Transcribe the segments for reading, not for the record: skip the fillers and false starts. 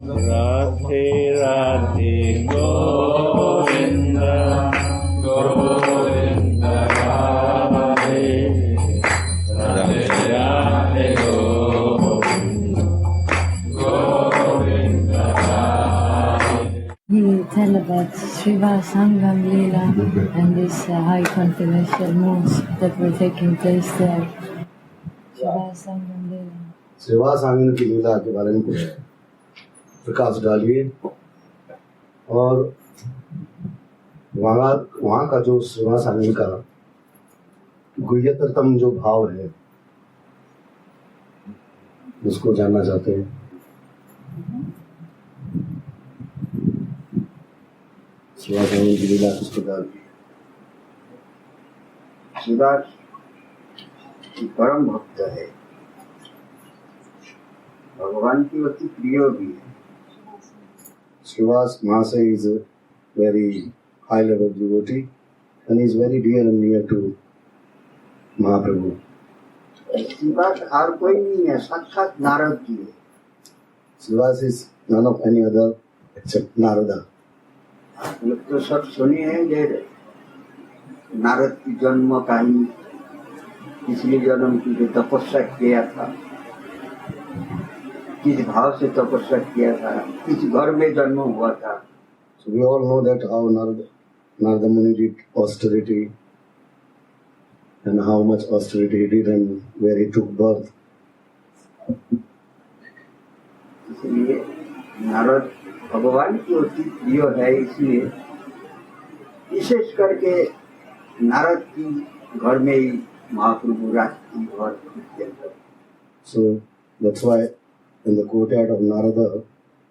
Radhe Radhe Govind Govind Radhe Radhe Radhe Govind Govind Radhe. He will tell about Shiva Sangam Leela and these high controversial moves that were taking place there. Shiva Sangam Leela. Shiva सांगन की लीला के बारे में कुछ प्रकाश डालिए और वहाँ का जो शिवा सांगन का गुह्यतरतम जो भाव है उसको जानना चाहते हैं. शिवा सांगन की लीला किस प्रकार की? शिवा परम भक्त है, भगवान की अति प्रिय भी है. Srivas Mahase is a very high level devotee and is very dear and near to Mahaprabhu. Shivas और कोई नहीं है, साक्षात नारद जी है. Srivas is none of any other except Narada. लोग तो सब सुने हैं जे नारद की जन्म कहानी, पिछले जन्म की जो तपस्या किया था, किस भाव से तपस्या किया था, किस घर में जन्म हुआ था. So we all know that how Narada Muni did austerity and how much austerity he did and where he took birth. इसलिए नारद भगवान की अति प्रिय है, इसलिए विशेष करके नारद की घर में ही महाप्रभु रात्रि भर कीर्तन करते. So that's why in the courtyard of Narada,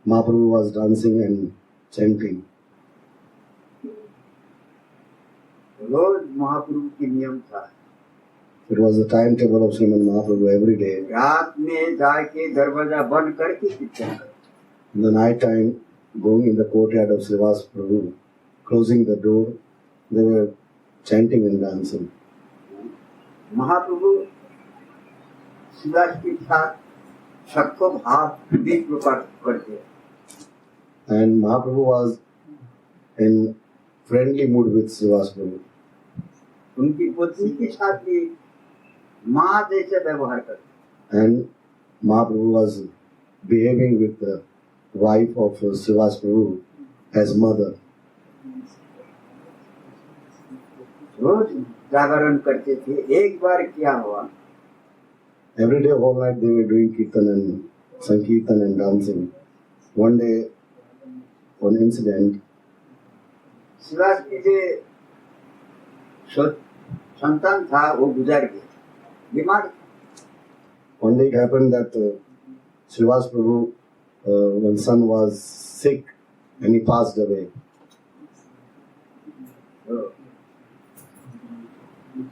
Mahaprabhu was dancing and chanting. रोज महाप्रभु की नियम था. It was the timetable of Sriman Mahaprabhu every day. रात में जाके दरवाजा बंद करके कीर्तन करते. In the night time, going in the courtyard of Srivas Prabhu, closing the door, they were chanting and dancing. महाप्रभु शिवास के साथ सबको भाव भी प्रकट करते. And Mahaprabhu was in friendly mood with Srivas Prabhu. उनकी पत्नी के साथ भी माँ जैसे व्यवहार करते. And Mahaprabhu was behaving with the wife of Srivas Prabhu as mother. रोज जागरण करते थे. एक बार क्या हुआ, Every day, whole night, they were doing kirtan and sankirtan and dancing. One day, one incident, Shivas की जो संतान था वो गुजर गया, बीमार. one day it happened that Srivas Prabhu, one son was sick and he passed away.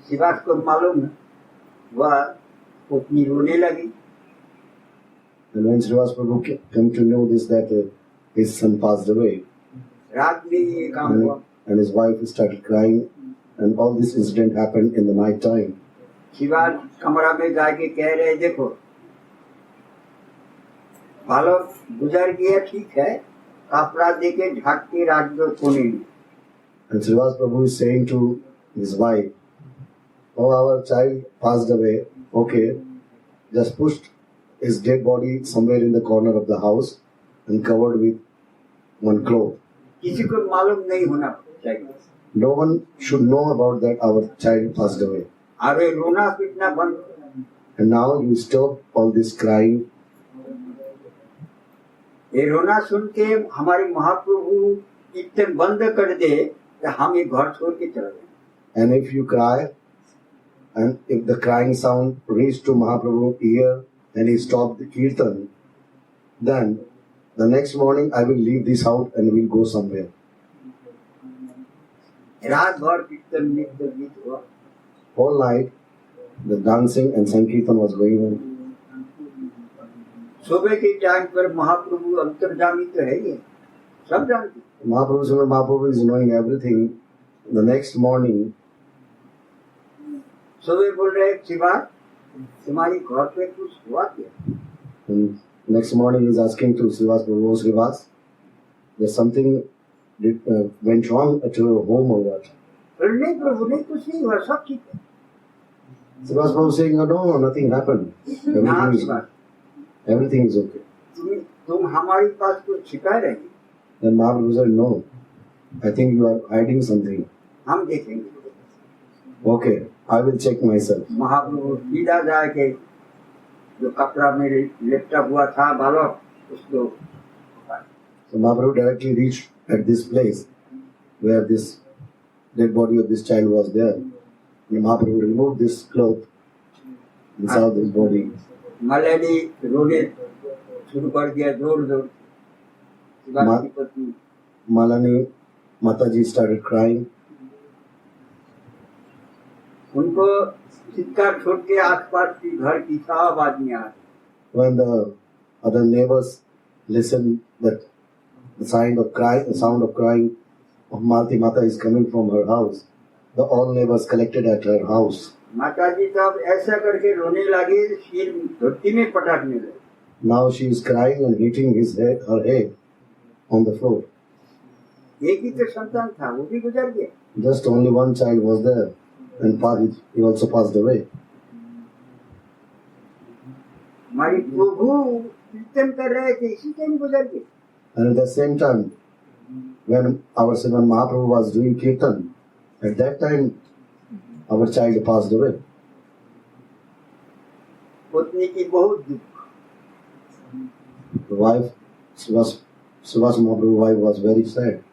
Shivas को मालूम वह पत्नी रोने लगी. And when Srivas Prabhu came to know this that his son passed away, रात में ये काम हुआ. and his wife started crying, and all this incident happened in the night time. Shivas कमरा में जाके कह रहे, देखो बालक गुजर गया, ठीक है, कपड़ा देके ढक के रात दो कोने में. And Srivas Prabhu is saying to his wife, "Oh, our child passed away. Okay, just pushed his dead body somewhere in the corner of the house and covered with one cloth. किसी को मालूम नहीं होना चाहिए. No one should know about that our child passed away. अरे रोना पीटना बंद. And now you stop all this crying. ये रोना सुन के हमारे महाप्रभु कीर्तन बंद कर दे तो हम ये घर छोड़ के चले जाएं. And if you cry, and if the crying sound reached to Mahaprabhu's ear and he stopped the kirtan, then the next morning I will leave this house and will go somewhere." रात भर कीर्तन गीत हुआ. Whole night the dancing and sankirtan was going on. सुबह के time पर महाप्रभु अंतर्जामी तो है, ये सब जानते. Mahaprabhu is knowing everything. The next morning, सुबह बोल रहे, शिवा तुम्हारी घर पे कुछ हुआ क्या? and Next morning he's asking to Srivas Prabhu, "Oh, Srivas, there's something went wrong at your home or what?" बोले नहीं प्रभु नहीं कुछ नहीं हुआ सब ठीक है Srivas Prabhu saying, "Oh, no, nothing happened. ना Everything is okay." तुम हमारे पास कुछ छिपा रहे Then Mahaprabhu said, "No, I think you are hiding something." हम देखेंगे "Okay, I will check myself." महाप्रभु सीधा जाके जो कपड़ा मेरे लिपटा हुआ था बालक उसको So Mahaprabhu directly reached at this place where this dead body of this child was there. And Mahaprabhu removed this cloth inside this body. Malayali रोने शुरू कर दिया जोर जोर शिवाजी की पत्नी Malani Mataji started crying. उनको चित्कार छोड़ के आसपास की घर की सब आदमी आ गए। When the other neighbors listened that the sound of crying of Malati Mata is coming from her house, all neighbors collected at her house. माता जी तब ऐसा करके रोने लगे सिर धरती में पटकने लगे। Now she is crying and hitting her head on the floor. एक ही तो संतान था वो भी गुजर गया। Just only one child was there, and he also passed away. हमारी प्रभु कीर्तन कर रहे थे इसी टाइम गुजर गए। And at the same time, when our Sriman Mahaprabhu was doing kirtan, at that time our child passed away. पत्नी की बहुत दुख। The wife, Srivas Mahaprabhu's wife, was very sad.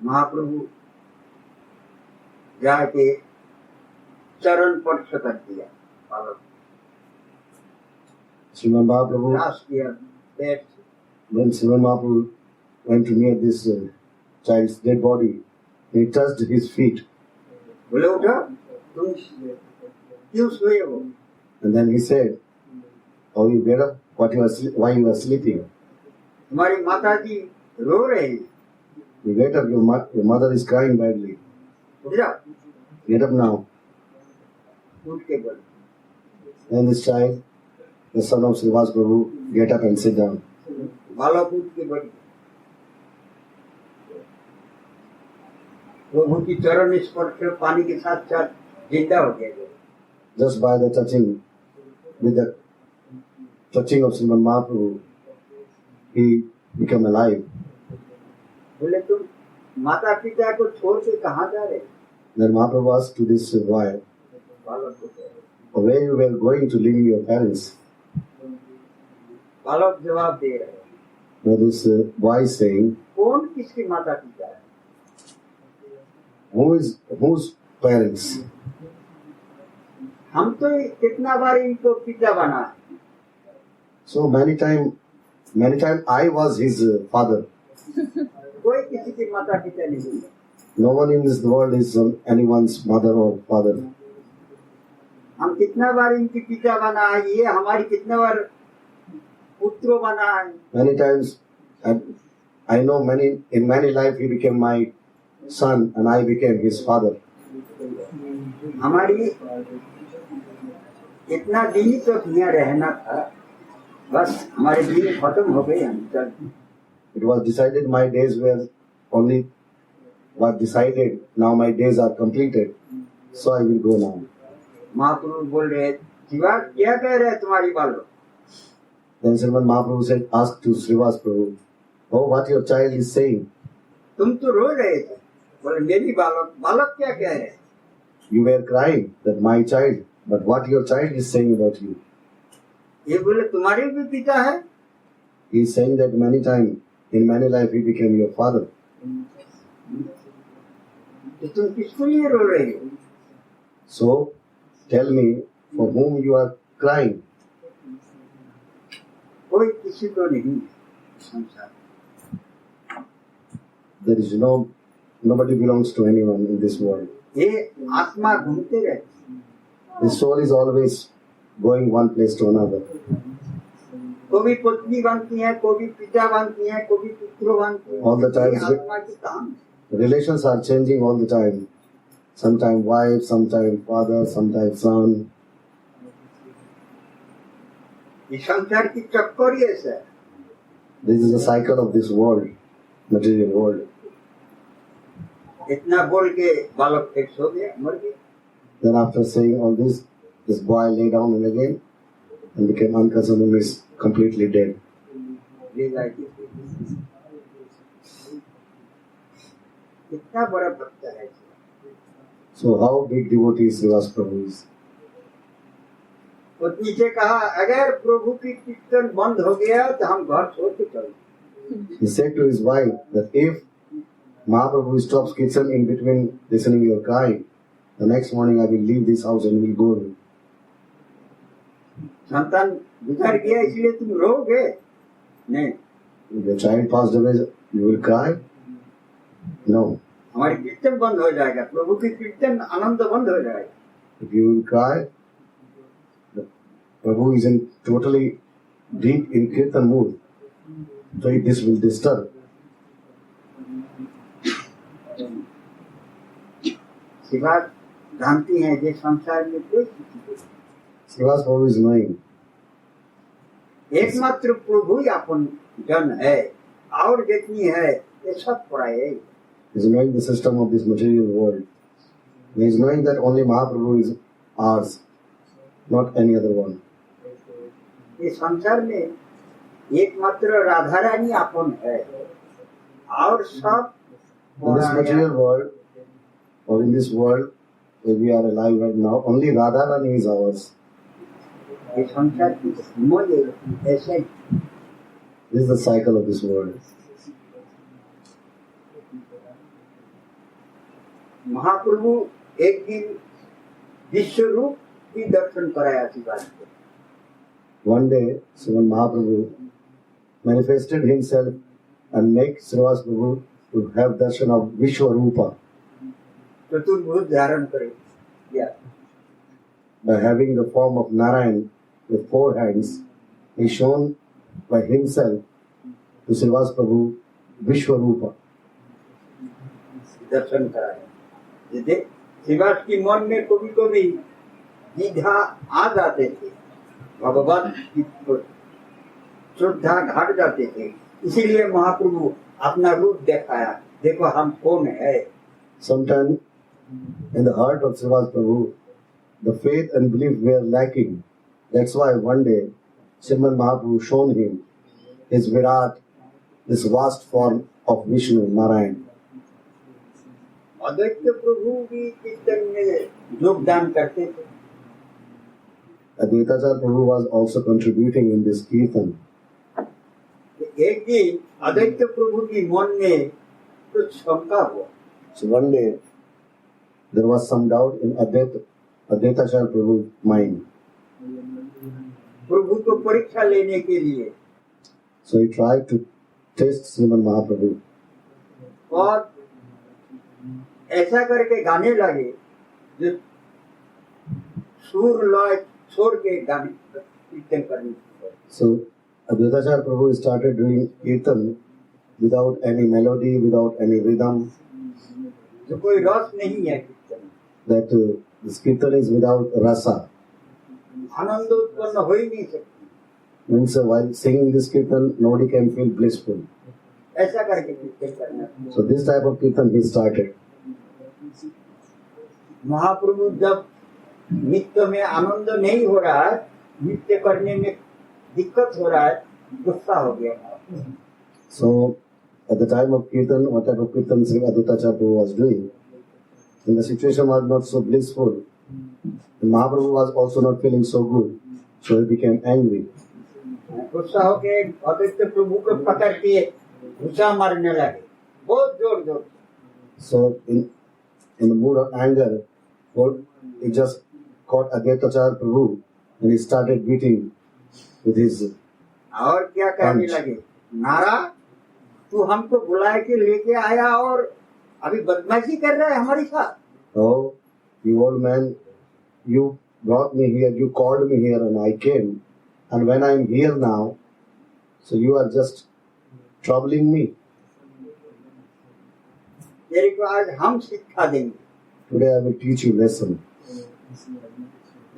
महाप्रभु जाके चरण स्पर्श कर दिया बालक Sriman Mahaprabhu, दास किया पैर से। when Sriman Mahaprabhu went to near this child's dead body, he touched his feet, बोले उठो तुम क्यों सोए हो? and then he said, "Oh, you get up? Why you are sleeping? तुम्हारी माता जी रो रहे हैं You get up, your mother is crying badly. उठ जाओ। Get up now." उठ के बोले Then this child, the son of Srivas Prabhu, get up and sit down. बालक उठ के बोले प्रभु की चरण स्पर्श पानी के साथ साथ जिंदा हो गया। Just by the touching of Sriman Mahaprabhu, he became alive. बोले तुम माता पिता को छोड़ के कहाँ जा रहे? Then Mahaprabhu asked to this boy, बालक को कहे। "Where you were going to leave your parents?" बालक जवाब दे रहे हैं Now this boy is saying, कौन किसके माता पिता है? whose parents? हम तो कितना बार इनको पिता बना है। So many time I was his father. कोई किसी की माता पिता नहीं है। No one in this world is anyone's mother or father. हम कितना बार इनकी पिता बना है, ये हमारी कितना बार पुत्र बना है। Many times, I know in many life he became my son and I became his father. हमारी इतना दिन ही तो यहाँ रहना था, बस हमारे दिन खत्म हो गए। हम चल It was decided my days were decided. Now my days are completed, so I will go now. महाप्रभु बोल रहे शिवा क्या कह रहे हैं तुम्हारी बालक? Then Sriman Mahaprabhu asked to Srivas Prabhu, "Oh, what your child is saying?" तुम तो रो रहे थे। बोले मेरी बालक क्या कह रहे हैं? You were crying that my child, but what your child is saying about you? ये बोले तुम्हारे भी पिता है? He is saying that in many life he became your father. तो तुम किसके लिए रो रहे हो? So tell me, for whom you are crying? कोई किसी को नहीं संसार। There is nobody belongs to anyone in this world. ये आत्मा घूमते रहती। The soul is always going one place to another. कभी पत्नी बनती है, कभी पिता बनती है, कभी पुत्र बनती है। All the time ये आत्मा की काम। the relations are changing all the time. Sometime wife, sometime father, sometime son. ये संसार की चक्कर ही ऐसा है। This is the cycle of this world, material world. इतना बोल के बालक फिर सो गया, मर गया। Then after saying all this boy lay down and again and became unconscious and is completely dead. ले जाके कितना बड़ा भक्त है। So how big devotee Srivas Prabhu is? तो नीचे कहा अगर प्रभु की कीर्तन बंद हो गया तो हम घर छोड़ के चले। He said to his wife that if Mahaprabhu stops kitchen in between listening your crying, the next morning I will leave this house and will go. संतान गुजर गया इसलिए तुम रोगे नहीं। If your child passed away, you will cry? No. हमारी कीर्तन बंद हो जाएगा, प्रभु की कीर्तन आनंद बंद हो जाएगा। If you will cry, the Prabhu is in totally deep in kirtan mood. So this will disturb. Shiva जानती है जे संसार में कोई Srivas Prabhu is knowing. एकमात्र प्रभु ही अपन जन है, और जितनी है ये सब पराये है। He is knowing the system of this material world. He is knowing that only Mahaprabhu is ours, not any other one. ये संसार में एकमात्र राधा रानी अपन है, और सब In this material world, or in this world where we are alive right now, only Radharani is ours. ये संसार की मोह ऐसे This is the cycle of this world. महाप्रभु एक दिन विश्व रूप की दर्शन कराया शिवा को। One day, Sriman Mahaprabhu manifested himself and make Srivas Prabhu to have darshan of Vishwarupa चतुर्भुज धारण करे या by having the form of Narayan with 4 hands. He shown by himself to Srivas Prabhu Vishwarupa. दर्शन कराया। जैसे शिवास की मन में कभी कभी द्विधा आ जाते थे, भगवान की श्रद्धा घट जाते थे, इसीलिए महाप्रभु अपना रूप दिखाया, देखो हम कौन है। Sometimes in the heart of Srivas Prabhu, the faith and belief were lacking. That's why one day Sriman Mahaprabhu shown him his Virat, this vast form of Vishnu, Narayan. अद्वैत प्रभु भी कीर्तन में योगदान करते थे। Advaitacharya Prabhu was also contributing in this kirtan. एक दिन अद्वैत प्रभु की मन में कुछ शंका हुआ। So one day there was some doubt in Advaitacharya Prabhu's mind. प्रभु को परीक्षा लेने के लिए So he tried to test Sriman Mahaprabhu. और ऐसा करके गाने लगे जो सुर लय छोड़ के गाने कीर्तन करने। So Advaitacharya Prabhu started doing kirtan without any melody, without any rhythm. जो कोई रस नहीं है कीर्तन, That this kirtan is without rasa. आनंद उत्पन्न हो ही नहीं सकती। Means while singing this kirtan, nobody can feel blissful. ऐसा करके कीर्तन करना। So this type of kirtan he started. महाप्रभु जब नृत्य में आनंद नहीं हो रहा है, नृत्य करने में दिक्कत हो रहा है, गुस्सा हो गया। So at the time of kirtan, what type of kirtan Sri Advaitacharya Prabhu was doing, when the situation was not so blissful, and Mahaprabhu was also not feeling so good, so he became angry. गुस्सा होके अद्वैत प्रभु को पकड़ के घुसा मारने लगे, बहुत जोर जोर। So in the mood of anger, he just caught Advaitacharya Prabhu and he started beating with his और क्या कहने लगे, नारा तू हमको बुला के लेके आया और अभी बदमाशी कर रहा है हमारे साथ। Oh, you old man, you brought me here, you called me here and I came. And when I am here now, so you are just troubling me. तेरे को आज हम शिक्षा देंगे। Today I will teach you lesson.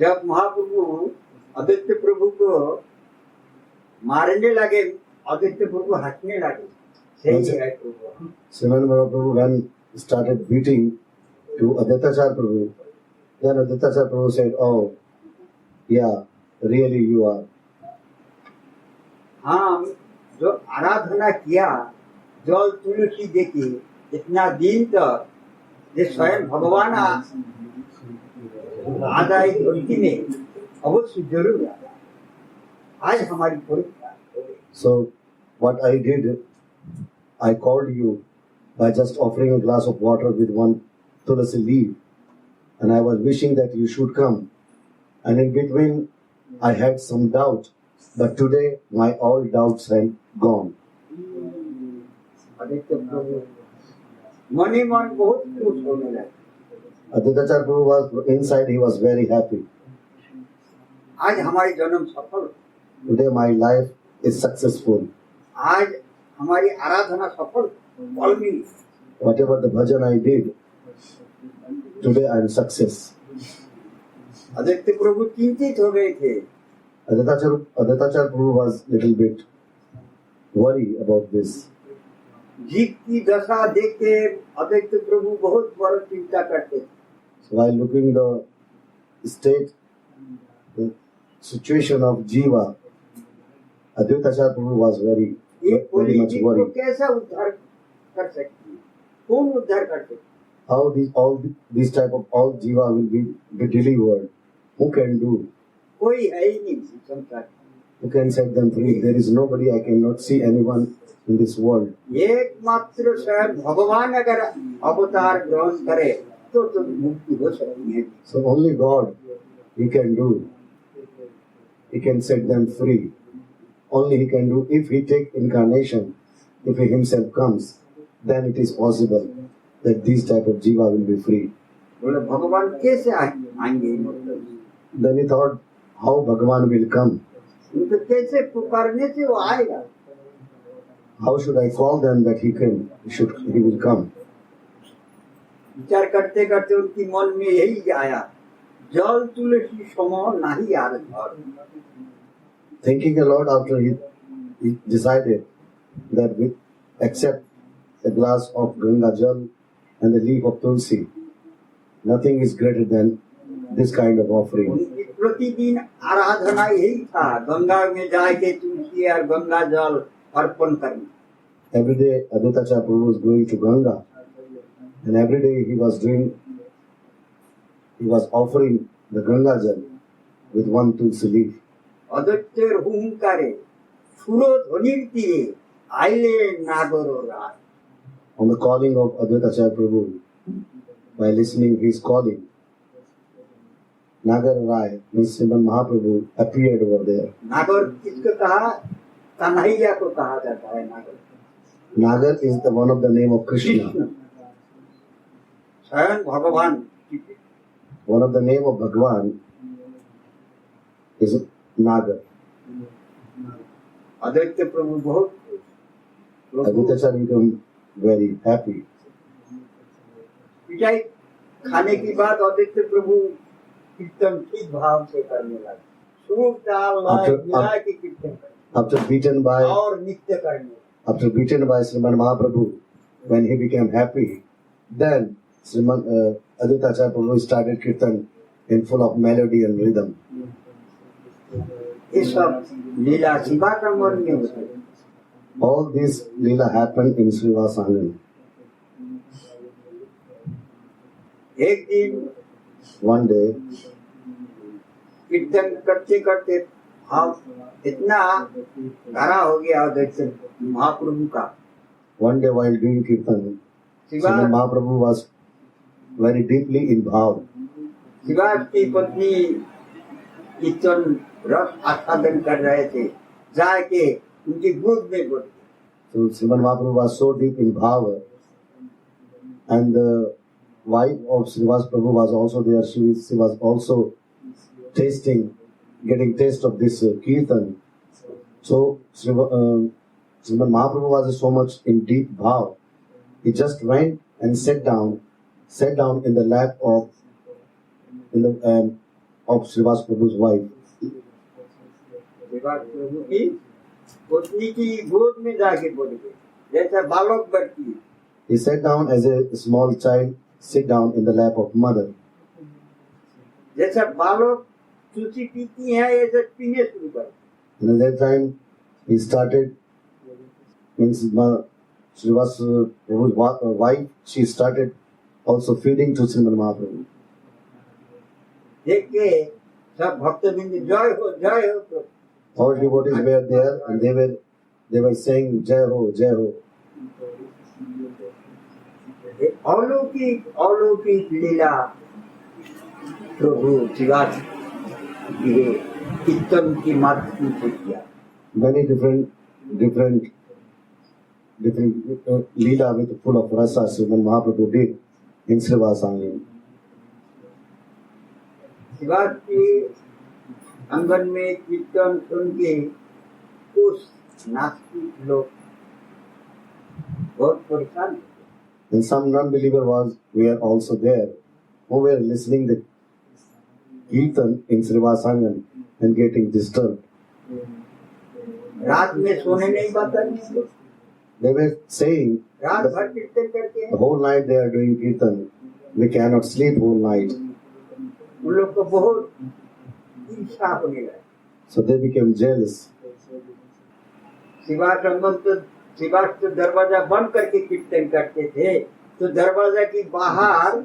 जब महाप्रभु अद्वैत प्रभु को मारने लगे, आदित्य प्रभु हंसने लगे, सही है प्रभु। Sriman Mahaprabhu, when started beating to Aditacharya Prabhu, then Aditacharya Prabhu said, "Oh, yeah, really you are." हाँ, जो आराधना किया, जल तुलसी देके इतना दिन तक, ये स्वयं भगवान आधा एक धरती में अवश्य जरूर आया। आज हमारी परीक्षा हो गई। So what I did, I called you by just offering a glass of water with one tulasi leaf, and I was wishing that you should come. And in between, I had some doubt, but today my all doubts have gone. Aditya Prabhu money मन बहुत खुश होने लगे। Aditacharya Prabhu was inside, he was very happy. आज हमारी जन्म सफल, Today my life is successful. आज हमारी आराधना सफल, फल मिली। Whatever the bhajan I did, today I am success. Aditya प्रभु चिंतित हो गए थे। Aditacharya Prabhu was little bit worried about this. जीव की दशा देख के आदित्य प्रभु बहुत बड़ा चिंता करते थे। So while looking the state, the situation of Jiva, Aditacharya Prabhu was very much को worried. कैसा उद्धार कर सकती है, कौन उद्धार कर सकती है? How these type of all Jiva will be delivered? Who can do? कोई है ही नहीं संसार में। Who can set them free? There is nobody. I cannot see anyone in this world. एकमात्र स्वयं भगवान अगर अवतार ग्रहण करे तो मुक्ति हो सकती है। So only God, He can do. He can set them free. Only He can do. If He take incarnation, if He Himself comes, then it is possible that these type of Jiva will be free. बोले भगवान कैसे आएंगे? Then he thought, how Bhagavan will come? उनको कैसे पुकारने से वो आएगा? How should I call them that He will come? विचार करते करते उनकी मन में यही आया, जल तुलसी समान नहीं are. Thinking a lot after he decided that with except a glass of Ganga Jal and the leaf of Tulsi, nothing is greater than this kind of offering. उनकी प्रतिदिन आराधना यही था, गंगा में जाके तुलसी और गंगा जल अर्पण करना। Every day Aditacharya Prabhu was going to Ganga, and every day he was offering the Ganga Jal with one Tulsi leaf. अदत्तेर हुंकारे सुरो ध्वनिर तीरे आइले नागरो राय। On the calling of Aditacharya Prabhu, by listening his calling, Nagar Rai, means Sriman Mahaprabhu, appeared over there. नागर किसको कहा? कन्हैया को कहा जाता है नागर। Nagar is one of the name of Krishna. स्वयं भगवान। One of the name of Bhagwan is Nagar. Aditya प्रभु बहुत Aditacharya became very happy. पिटाई खाने की बाद आदित्य प्रभु कीर्तन ठीक भाव से करने लगे, सूर ताल लय मिला के कीर्तन करने After beaten by और नित्य करने। Sriman Mahaprabhu, when he became happy, then Aditacharya Prabhu started kirtan in full of melody and rhythm. ये सब लीला शिवा का मन में होता है। All this Leela happened in Srivasangan. एक दिन One day, कीर्तन करते करते भाव इतना गहरा हो गया आदित्य महाप्रभु का। one day while doing kirtan, Shiva Sriman Mahaprabhu was very deeply in bhav. Shiva की पत्नी कीर्तन रस आस्वादन कर रहे थे, जाके उनकी गोद में बोल। So Sriman Mahaprabhu was so deep in bhav, and the wife of Srivas Prabhu was also there. She was also getting taste of this kirtan. So Sriman Mahaprabhu was so much in deep bhav. He just went and sat down in the lap of Srivas Prabhu's wife. Shiva प्रभु की पत्नी की गोद में जाके पड़ गए, जैसा बालक बढ़ती है। He sat down as a small child, sit down in the lap of mother. जैसा बालक चूची पीती है ऐसे पीने शुरू कर। And at that time, he started, means Srivas Prabhu's wife, she started also feeding to Srimad Mahaprabhu. देख के सब भक्तबिंद जय हो प्रभु। All devotees were there and they were saying Jai Ho, Jai Ho. अलौकिक लीला प्रभु शिवाजी ये कीर्तन की माध्यम से किया। Many different Leela with full of rasa Srimad Mahaprabhu did in Srivasangam. Shiva's के आंगन में कीर्तन सुन के कुछ नास्तिक लोग बहुत परेशान थे। And some non-believer were also there who were listening the Kirtan in Srivasangam and getting disturbed. रात में सोने नहीं पाता नहीं। They were saying रात भर कीर्तन करते हैं। the whole night they are doing Kirtan. We cannot sleep whole night. उन लोग को बहुत ईर्ष्या होने लगी। So they became jealous. Shivas तो दरवाजा बंद करके कीर्तन करते थे, तो दरवाजा की बाहर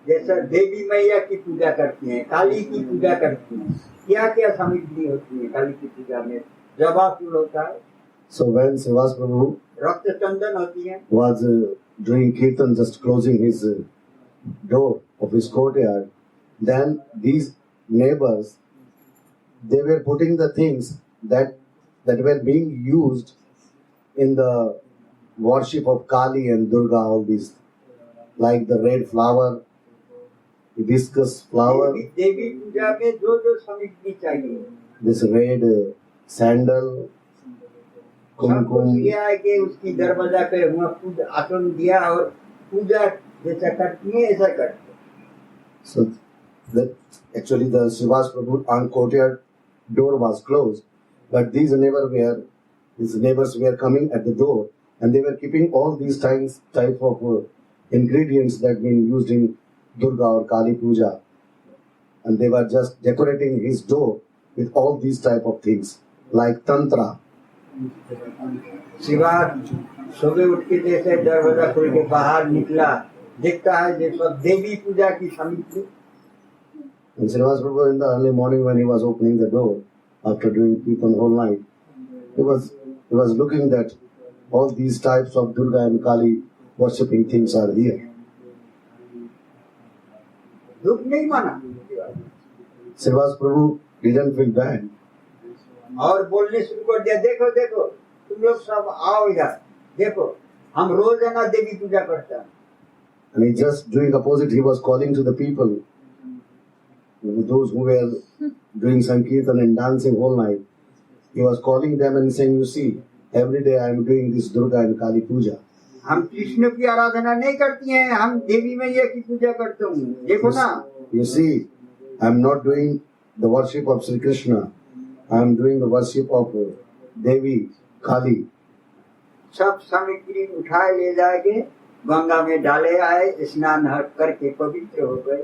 जैसा देवी मैया की पूजा करती हैं, काली की पूजा करती हैं, क्या क्या सामग्री होती है काली की पूजा में? जवा फूल होता है। So when Srivas Prabhu रक्त चंदन होती है। was doing Kirtan, just closing his door of his courtyard, then these neighbors, they were putting the things that were being used in the worship of Kali and Durga, all these, like the red flower, hibiscus flower, देवी पूजा में जो सामग्री चाहिए, this red sandal, kumkum. किया है कि उसकी दरवाजा पे वहाँ पूजा आसन दिया और पूजा जैसा करती है ऐसा करते हैं। So that actually the Srivas Prabhu on courtyard door was closed, but these neighbors were coming at the door and they were keeping all these type of ingredients that been used in Durga or Kali Puja, and they were just decorating his door with all these type of things like tantra. Shiva's सुबह उठ के जैसे दरवाजा खोल के बाहर निकला, देखता है जैसे देवी पूजा की सामग्री। And Srivas Prabhu in the early morning when he was opening the door after doing Kirtan whole night, he was looking that all these types of Durga and Kali worshipping things are here. दुख नहीं माना Srivas Prabhu didn't feel bad. और बोलने शुरू कर दिया, देखो देखो तुम लोग सब आओ इधर, देखो हम रोजाना देवी पूजा करते हैं। And he just doing opposite, he was calling to the people, those who were doing Sankirtan and dancing whole night. He was calling them and saying, you see, every day I am doing this Durga and Kali Puja. हम कृष्ण की आराधना नहीं करती हैं, हम देवी मैया की पूजा करते हूँ, देखो ना। You see, I am not doing the worship of Sri Krishna. I am doing the worship of Devi Kali. सब सामग्री उठाए ले जाके गंगा में डाले आए, स्नान करके पवित्र हो गए।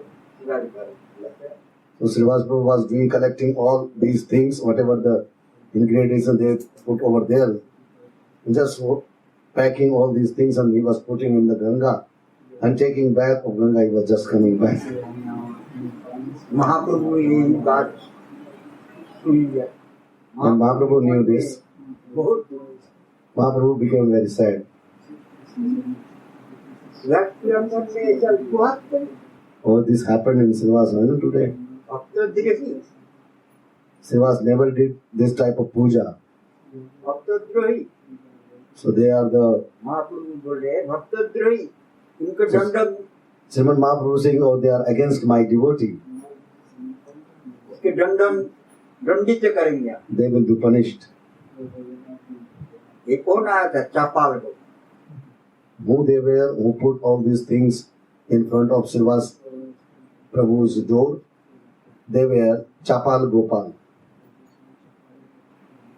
So Srivas Prabhu was doing collecting all these things, whatever the ingredients they put over there, just packing all these things, and he was putting in the Ganga and taking back of Ganga. He was just coming back. महाप्रभु ये बात सुन लिया। When Mahaprabhu knew this, बहुत Mahaprabhu became very sad. व्यक्ति अंदर में ऐसा हुआ था। Oh, this happened in Srivasangam today. अब तो द्रोही, Srivas never did this type of puja. अब तो द्रोही। So they are the महाप्रभु बोले भक्त द्रोही, उनको दंड, Srimad Mahaprabhu saying, oh, they are against my devotee. उसके दंडित करेंगे। They will be punished. ये कौन आया था? चापाल को। Who they were, who put all these things in front of Srivas Prabhu's door? They were Chapal Gopal.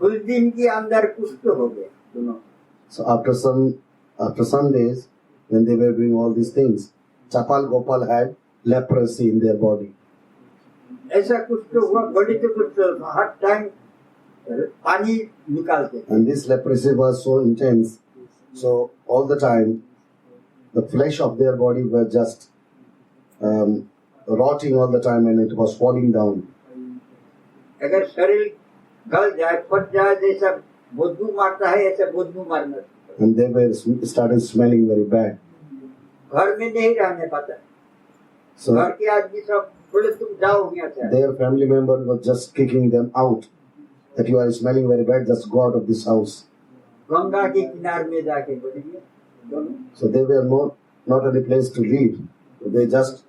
कुछ दिन के अंदर कुष्ठ हो गए दोनों। So after some days, when they were doing all these things, Chapal Gopal had leprosy in their body. ऐसा कुष्ठ हुआ, बड़ी तो कुष्ठ हर टाइम पानी निकालते थे। And this leprosy was so intense, so all the time, the flesh of their body were just rotting all the time, and it was falling down. अगर शरीर गल जाए, फट जाए, जैसा बदबू मारता है, ऐसा बदबू मारना। And they were started smelling very bad. घर में नहीं रहने पाता। So घर के आदमी सब बोले तुम जाओ यहाँ से। their family member was just kicking them out. That you are smelling very bad, just go out of this house. Ganga के किनारे में जाके बोलेंगे दोनों। So they were not any place to live. They just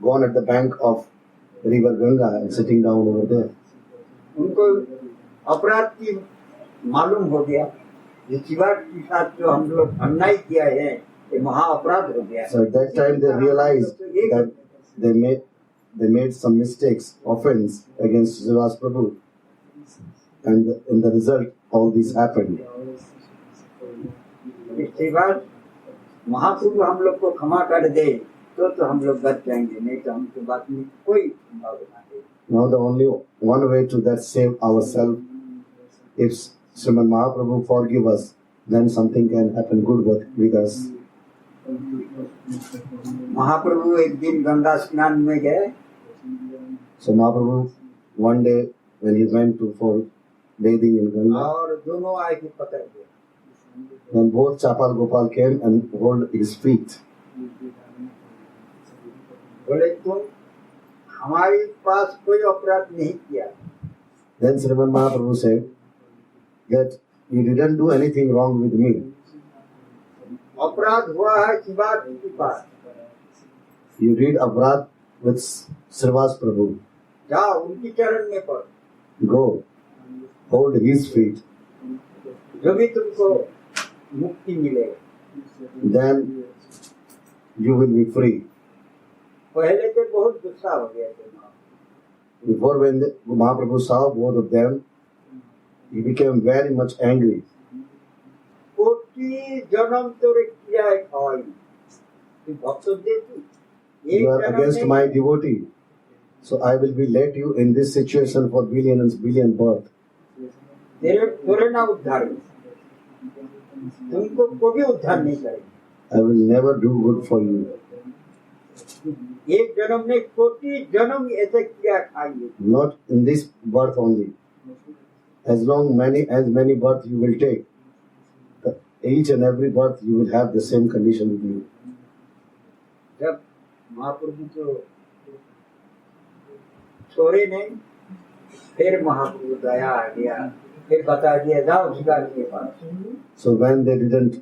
gone at the bank of river Ganga and sitting down over there. उनको अपराध की मालूम हो गया, ये शिवा के साथ जो हम लोग अन्याय किया है, ये महा अपराध हो गया। So at that time they realized that they made some mistakes, offense against Srivas Prabhu, and in the result all this happened. Shiva महाप्रभु हम लोग को क्षमा कर दे तो हम लोग बच जाएंगे, नहीं तो हमको बात में कोई संभावना नहीं। Now the only one way to that save ourselves, if Srimad Mahaprabhu forgive us, then something can happen good with us. महाप्रभु एक दिन गंगा स्नान में गए, So Mahaprabhu one day when he went for bathing in Ganga, और दोनों आए के पकड़ गए। then both Chapal Gopal came and hold his feet. बोले तुम हमारे पास कोई अपराध नहीं किया। Then Srimad Mahaprabhu said that you didn't do anything wrong with me. अपराध हुआ है शिवा के पास, You did अपराध with Srivas Prabhu. जाओ उनकी चरण में पड़, Go, hold his feet. जो भी तुमको मुक्ति मिलेगा। Then you will be free. पहले तो बहुत गुस्सा हो गया थे। Before when Mahaprabhu saw both of them, he became very much angry. कोटि जन्म तोरे किया है भाई, तू भक्त देखी You are against my devotee. So I will be let you in this situation for billion and billion birth. तेरे तोरे ना उद्धार, तुमको कोई उद्धार नहीं करेगा। I will never do good for you. एक जन्म ने कोटि जन्म ऐसे किया खाएंगे। Not in this birth only. As many births you will take, each and every birth you will have the same condition with you. जब महाप्रभु को छोड़े नहीं, फिर महाप्रभु दया आ गया, फिर बता दिया जाओ शिवा के पास। So when they didn't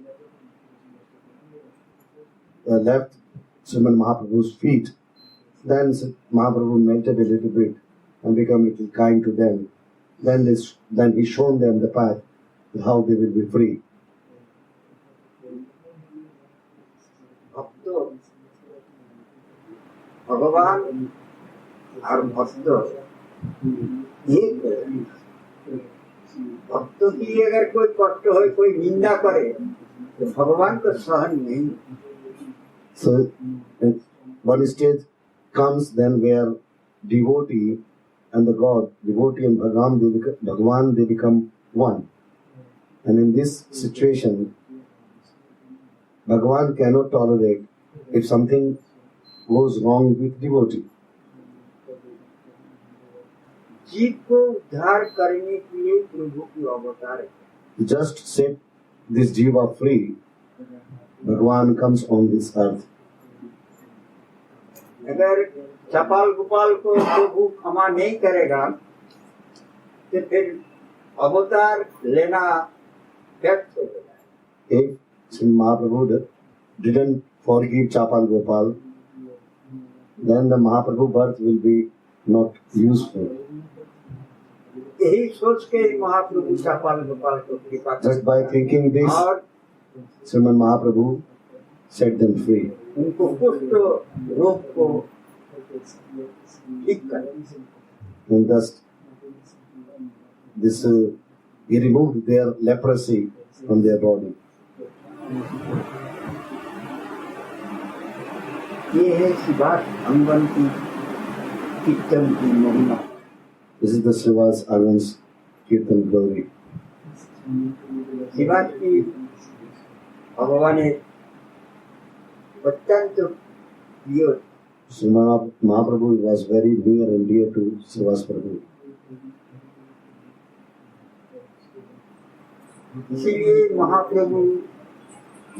left Srimad Mahaprabhu's feet, then Mahaprabhu melted a little bit and became a little kind to them. Then he shown them the path, how they will be free. भक्तों, भगवान और भक्त एक है। भक्तों की अगर कोई कष्ट हो, कोई निंदा करे, तो भगवान को सहन नहीं। So one stage comes then where devotee and the God, devotee and Bhagavan, they become one. And in this situation, Bhagavan cannot tolerate if something goes wrong with devotee. जीव को उद्धार करने के लिए प्रभु की अवतार है। To just set this jiva free, Bhagavan comes on this earth. अगर चपाल गोपाल को प्रभु क्षमा नहीं करेगा, तो फिर अवतार लेना व्यर्थ हो जाएगा। If Sri Mahaprabhu didn't forgive Chapal Gopal, then the Mahaprabhu birth will be not useful. यही सोच के महाप्रभु चपाल गोपाल को कृपा Just by thinking this, और Srimad Mahaprabhu set them free. उनको कुष्ठ रोग को ठीक कर। And thus, this He removed their leprosy from their body. ये है शिवास अंगन की कीर्तन की महिमा। This is the Srivas Anand's Kirtan glory. Shivas की भगवान अत्यंत प्रिय। Srimad Mahaprabhu was very near and dear to Srivas Prabhu. इसीलिए महाप्रभु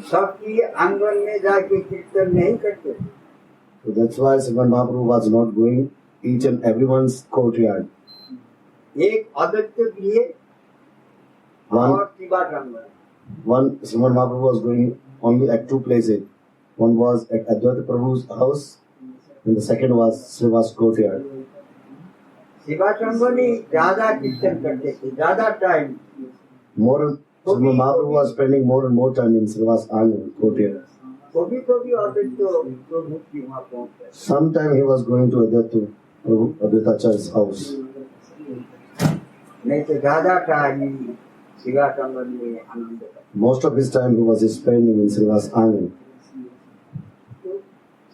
सबकी आंगन में जाके कीर्तन नहीं करते। So that's why Srimad Mahaprabhu was not going each and everyone's courtyard. एक अद्वैत गृह और शिवास आंगन। One Srimad Mahaprabhu was going only at two places. One was at Advaita Prabhu's house, and the second was Srivas courtyard. Shivas आंगन ही ज्यादा कीर्तन करते थे, ज्यादा time. More Srimad Mahaprabhu was spending more and more time in Srivas Anand courtyard. कभी कभी अद्वैत प्रभु की वहाँ पहुँच गए। Sometime he was going to Advaita Prabhu, Advaita Acharya's house. नहीं तो ज्यादा टाइम शिवास आंगन में आनंद करते। Most of his time he was spending in Srivas Anand.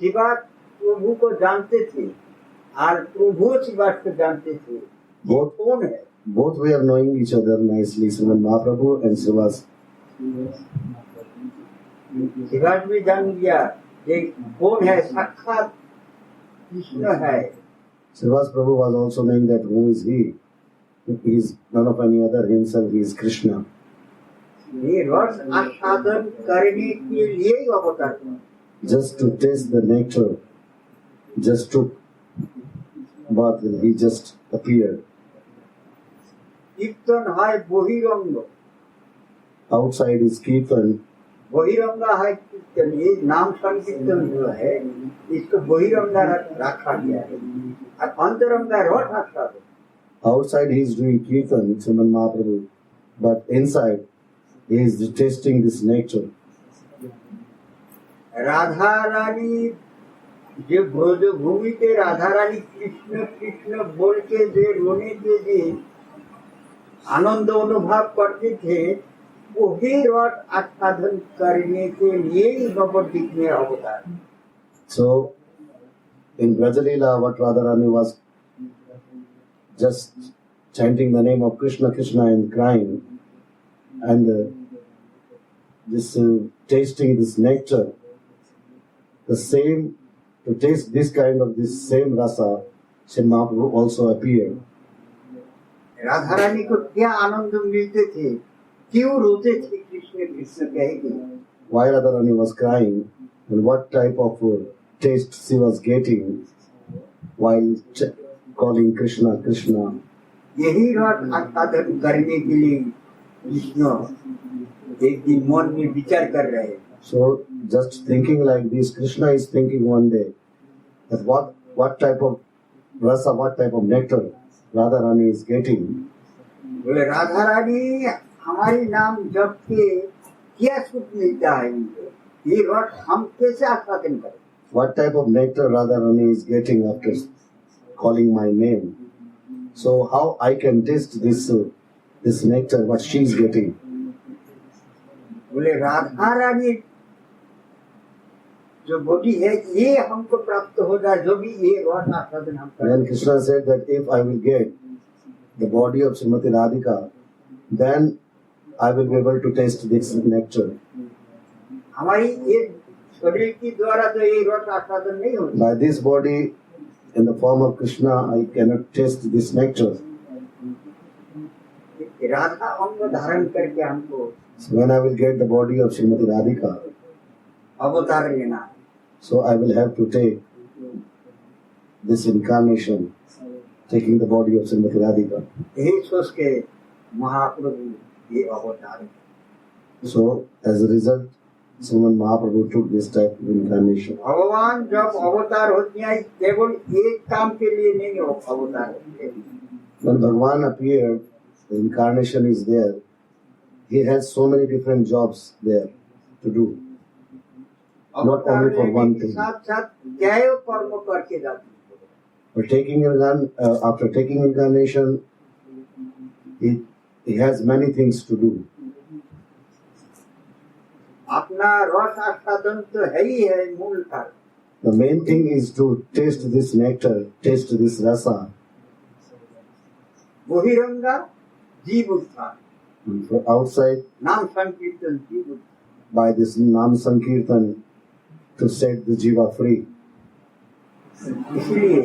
Shivas प्रभु को जानते थे और प्रभु शिवास को जानते थे। Both कौन है? both were knowing each other nicely, Srimad Mahaprabhu and Srivas. Shivas भी जान गया कि कौन है, साक्षात कृष्ण है। Srivas Prabhu was also knowing that who is he? He is none of any other, himself he is Krishna. ये रस आस्वादन करने के लिए ही अवतार हुआ। Just to taste the nectar, just took birth, he just appeared. कीर्तन है बहिरंग, Outside is Kirtan, बहिरंग है कीर्तन। ये नाम संकीर्तन जो है इसको बहिरंग रखा गया है और अंतरंग रस आस्वादन। outside he is doing Kirtan, Srimad Mahaprabhu, but inside he is tasting this nectar. Radha Rani जो ब्रज भूमि के राधा रानी कृष्ण कृष्ण बोल के जो रोने के लिए आनंद अनुभव करते थे, वही रस आस्वादन करने के लिए ही नवद्वीप में अवतार। So, in Brajalila, what Radharani was just chanting the name of Krishna, Krishna and crying, and tasting this nectar, the same, to taste this kind of this same rasa, Sri Mahaprabhu also appeared. Radha Rani को क्या आनंद मिलते थे, क्यों रोते थे कृष्ण कृष्ण कह के? Why Radharani was crying, and what type of taste she was getting while calling Krishna, Krishna. यही रस आस्वादन करने के लिए कृष्ण एक दिन मन में विचार कर रहे हैं। So, just thinking like this, Krishna is thinking one day that what type of rasa, what type of nectar Radharani is getting. बोले राधा रानी हमारी नाम जप के क्या सुख मिलता है इनको, ये रस हम कैसे आस्वादन करें? What type of nectar Radharani is getting after calling my name. So, how I can taste this nectar, what she is getting. बोले राधा रानी जो बॉडी है ये हमको प्राप्त हो जाए, जो भी ये रस आस्वादन हम करें। Then Krishna said that if I will get the body of Srimati Radhika, then I will be able to taste this nectar. हमारी ये शरीर की द्वारा तो ये रस आस्वादन नहीं होता। By this body, in the form of Krishna, I cannot taste this nectar. Radha अंग धारण करके हमको So when I will get the body of Srimati Radhika, अवतार लेना है। so I will have to take this incarnation, taking the body of Srimati Radhika. यही सोच के महाप्रभु ये अवतार। So as a result, Sriman Mahaprabhu took this type of incarnation. भगवान जब अवतार होते हैं केवल एक काम के लिए नहीं अवतार होते हैं। When Bhagavan appeared, the incarnation is there. He has so many different jobs there to do. Not only for one thing. साथ साथ क्या कर्म करके जाते हैं। But after taking incarnation, he he has many things to do. अपना रस आस्वादन तो है ही है मूल कारण। The main thing is to taste this nectar, taste this rasa. बहिरंगा जीव उत्थान, And from outside, नाम संकीर्तन जीव उत्थान। by this Nam Sankirtan, to set the jiva free. इसलिए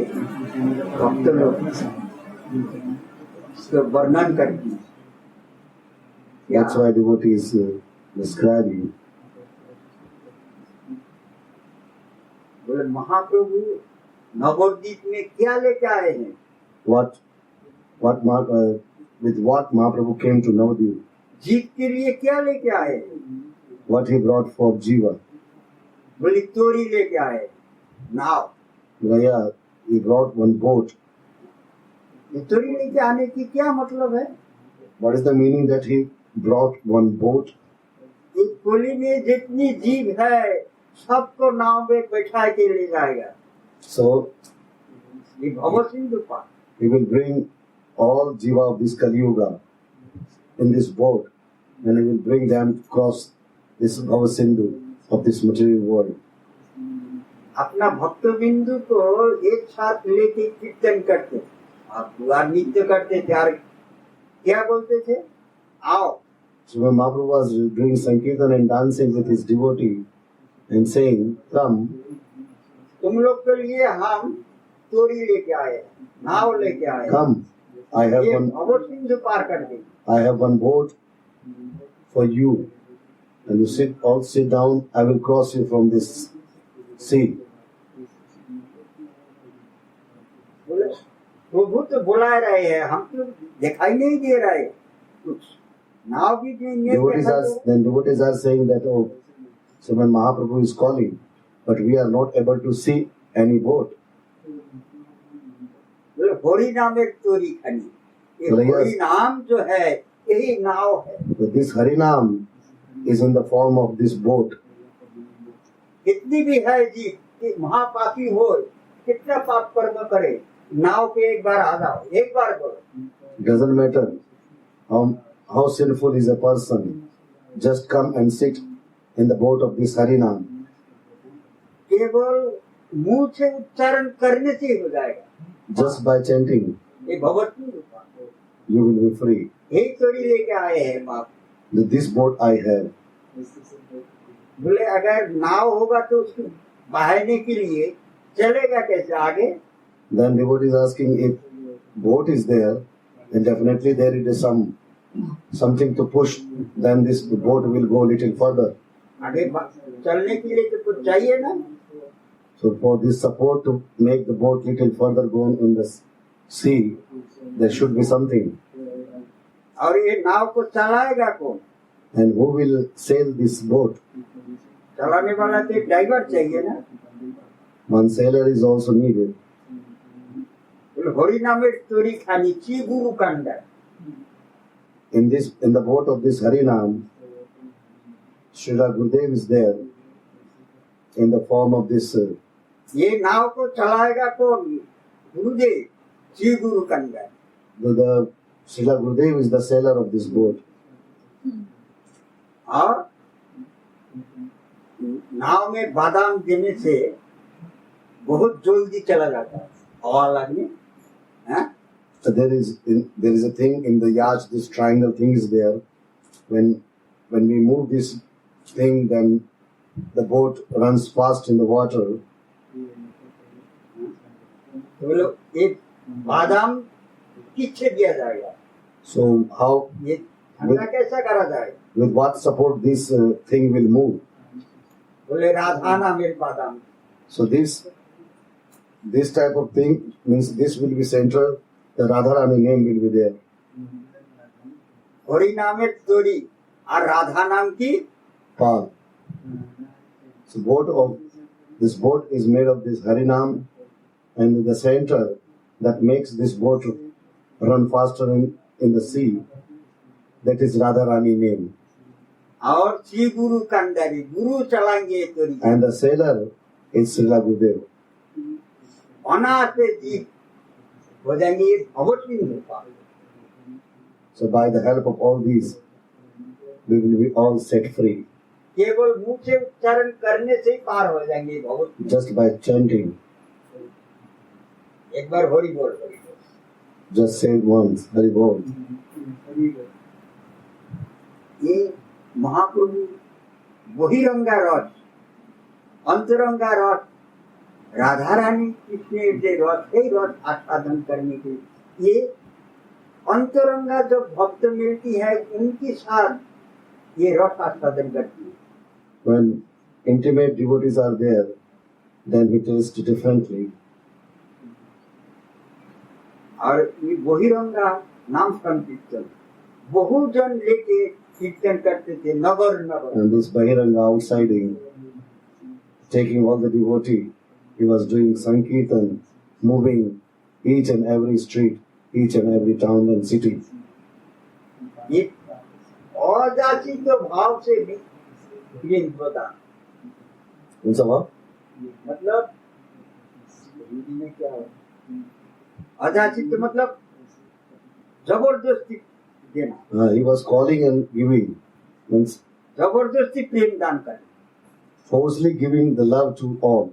भक्त लोग इसका वर्णन करते हैं। That's why devotees describing. बोले महाप्रभु नवद्वीप में क्या लेके आए हैं? With what Mahaprabhu came to Navadvip, जीव के लिए क्या लेके आए हैं? what he brought for jiva. बोले तोरी लेके आए, नाव। Gaya, he brought one boat. ये तोरी लेके आने की क्या मतलब है? What is the meaning that he brought one boat? इस गोली में जितनी जीव है सबको नाव में बैठा के ले जाएगा। So ये भव सिंधु पार। he will bring all jiva of this Kali Yuga in this boat, and he will bring them across this Bhava Sindhu of this material world. अपना भक्त बिंदु को एक साथ लेके कीर्तन करते, आप नृत्य करते थे और क्या बोलते थे? आओ। So when Mahaprabhu was doing Sankirtan and dancing with his devotee and saying, "Come, तुम लोग के लिए हम तोरी लेके आए, नाव लेके आए, come, I have ये one, भव सिंधु पार कर देंगे। I have one boat for you, and you all sit down. I will cross you from this sea." बोले प्रभु तो बुला रहे हैं, हम तो दिखाई नहीं दे रहे कुछ, नाव भी नहीं Devotees देखा are, तो। then devotees are saying that, oh, so when Mahaprabhu is calling, but we are not able to see any boat. बोले होरी नाम एक तोरी खनी, ये बोले, yes. होरी नाम जो है यही नाव है। But this Harinam is in the form of this boat. कितनी भी है जी कि महापापी हो, कितना पाप कर्म करे, नाव पे एक बार आ जाओ, एक बार बोलो। Doesn't matter how sinful is a person, just come and sit in the boat of this Harinam. केवल मुंह से उच्चारण करने से हो जाएगा। Just by chanting, ये भगवती रूपा, you will be free. यही तोड़ी लेके आए हैं बाप। This boat I have. बोले अगर नाव होगा तो उसको बहाने के लिए चलेगा कैसे आगे? Then devotee is asking, if boat is there, then definitely there is something to push. Then this boat will go a little further. आगे चलने के लिए तो कुछ चाहिए ना। So for this support to make the boat little further go in the sea, there should be something. और ये नाव को चलाएगा कौन? And who will sail this boat? चलाने वाला तो एक ड्राइवर चाहिए ना। One sailor is also needed. Hari नामेर तोरी खानी ची गुरु Kanda. In the boat of this Harinam, Srila Gurudev is there in the form of this. ये नाव को चलाएगा कौन? गुरुदेव, ची गुरु Kanda. The Srila Gurudev is the sailor of this boat. और नाव में बादाम देने से बहुत जल्दी चला जाता है, हवा लगने। So there is a thing in the yacht, this triangle thing is there. When we move this thing, then the boat runs fast in the water. तो बोलो एक बादाम किससे दिया जाएगा? So how, ये ठंडा कैसा करा जाएगा? with what support this thing will move? बोले राधा नाम मेरे बादाम। So this type of thing means this will be central. The Radharani name will be there. Hari नामेर तोरी और राधा नाम की Path. So this boat is made of this Harinam, and the center that makes this boat run faster in the sea, that is Radharani name. और श्री गुरु कंडारी गुरु चलाएंगे तोरी। And the sailor is Srila Gurudev. अनाथ जीव हो जाएंगे भगवती रूपा। So by the help of all these, we will be all set free. केवल मुंह से उच्चारण करने से ही पार हो जाएंगे बहुत। Just by chanting, एक बार हरि बोल हरि बोल। just say it once, Hari Bol. ये महाप्रभु बहिरंगा रस अंतरंगा रस राधा रानी कृष्ण के रस है रस आस्वादन करने के ये अंतरंगा जो भक्त मिलती है उनके साथ ये रस आस्वादन करती है। When intimate devotees are there, then he tastes differently. और ये बहिरंगा नाम संकीर्तन बहुत जन लेके कीर्तन करते थे नगर नगर। And this Bahiranga outsiding, taking all the devotee, he was doing Sankirtan, moving each and every street, each and every town and city. ये अजाचित भाव से भी प्रेम प्रदान In Sabha, मतलब हिंदी में क्या है अजाचित मतलब जबरदस्ती देना he was calling and giving, means जबरदस्ती प्रेम दान करना forcefully giving the love to all,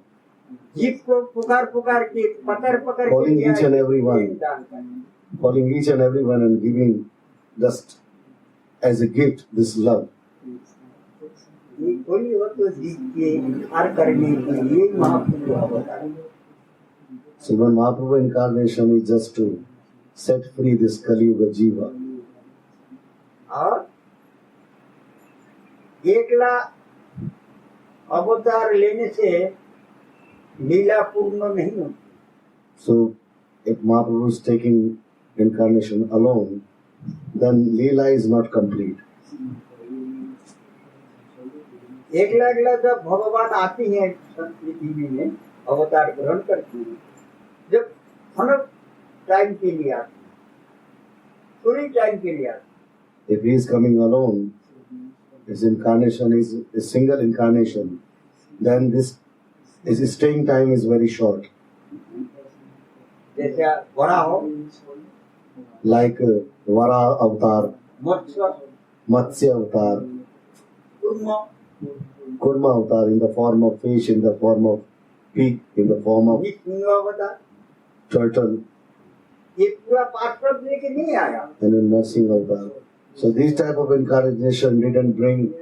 जीव को पुकार पुकार के पकड़ पकड़ के Calling each and every one. प्रेम दान करना calling each and everyone and giving just as a gift this love. ये कोई हो तो जीव के उद्धार करने के लिए महाप्रभु अवतार है। So when Mahaprabhu incarnation is just to set free this Kali Yuga Jiva. और एकला अवतार लेने से लीला पूर्ण नहीं होती। So if Mahaprabhu is taking incarnation alone, then Leela is not complete. एकला एकला जब भगवान आती है संस्कृति में अवतार ग्रहण करती है जब हनक टाइम के लिए आती है थोड़ी टाइम के लिए आती If he is coming alone, his incarnation is a single incarnation, then his staying time is very short. है जैसे बड़ा हो Like Vara Avatar, मत्स्य Matsya Avatar, कुर्म Kurma Avatar in the form of fish, in the form of pig, in the form of Singh अवतार turtle, ये पूरा पार्षद लेके नहीं आया and in nursing Avatar. So these type of incarnation didn't bring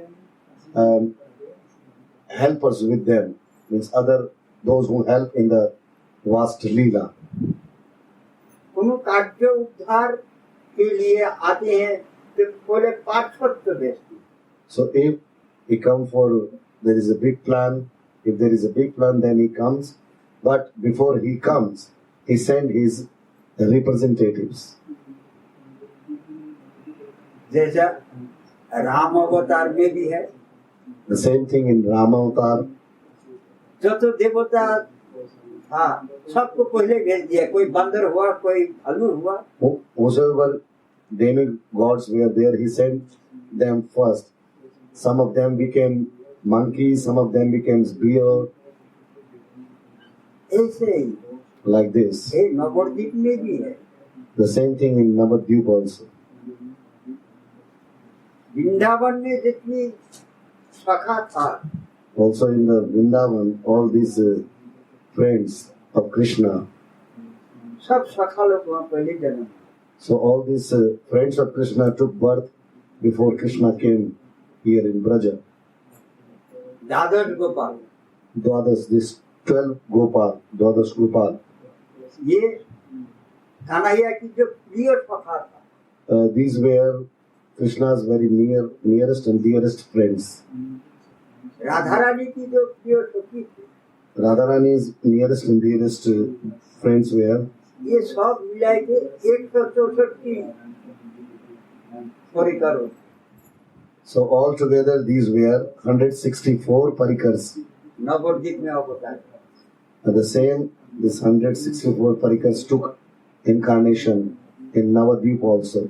helpers with them, means those who help in the vast Leela. कोनो कार्य उद्धार के लिए आते हैं तो पहले पार्षद तो भेजते हैं। So if he come for, there is a big plan, if there is a big plan then he comes, but before he comes, he send his representatives. जैसा राम अवतार में भी है The same thing in Rama Avatar. जो तो देवता हाँ सबको पहले भेज दिया कोई बंदर हुआ कोई भालू हुआ Whosoever demigods were there, he sent them first. Some of them became monkeys, some of them became bear, ऐसे ही like this. ये नवद्वीप में भी है The same thing in Navadvip also. Vrindavan में जितनी सखा था Also in the Vrindavan, all these friends of Krishna. सब सखा लोग वहाँ पहले जन्म So all these friends of Krishna took birth before Krishna came here in Braja. Dadar Gopal Dwadas, this 12 Gopal, Dwadas Gopal. ये कन्हैया की जो प्रिय सखा था These were Krishna's very nearest and dearest friends. Radha Rani की जो प्रिय सखी थी Radharani's nearest and dearest friends were ये सब मिला के 164 की परिकर होती so altogether these were 164 parikars. Nabadwip में अवतार At the same, this 164 parikars took incarnation in Navadvip also.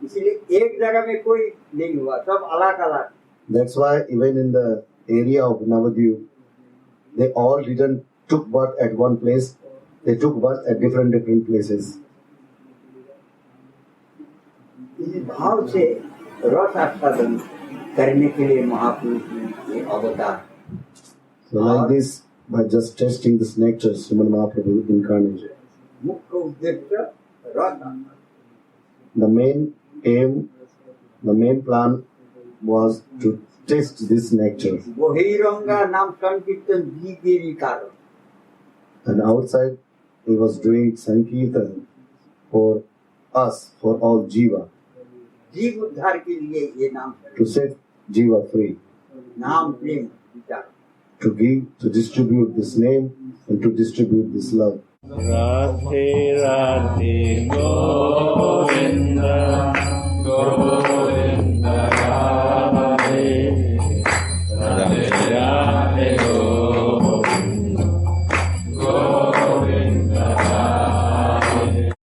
इसलिए एक जगह में कोई नहीं हुआ सब अलग अलग That's why even in the area of Navadvip, they all didn't took birth at one place. They took birth at different places. इस भाव से रस आस्वादन करने के लिए महापुरुष ने ये अवतार। So like this, by just tasting this nectar, Srimad Mahaprabhu incarnated. मुख्य उद्देश्य रस आस्वादन। The main aim, the main plan was to taste this nectar. बहिरंगा नाम संकीर्तन जी देवी कारण। And outside, he was doing Sankirtan for us, for all Jiva, जीव उद्धार के लिए ये नाम to set Jiva free, नाम प्रेम विचार। to give, to distribute this name and to distribute this love. Radhe Radhe Go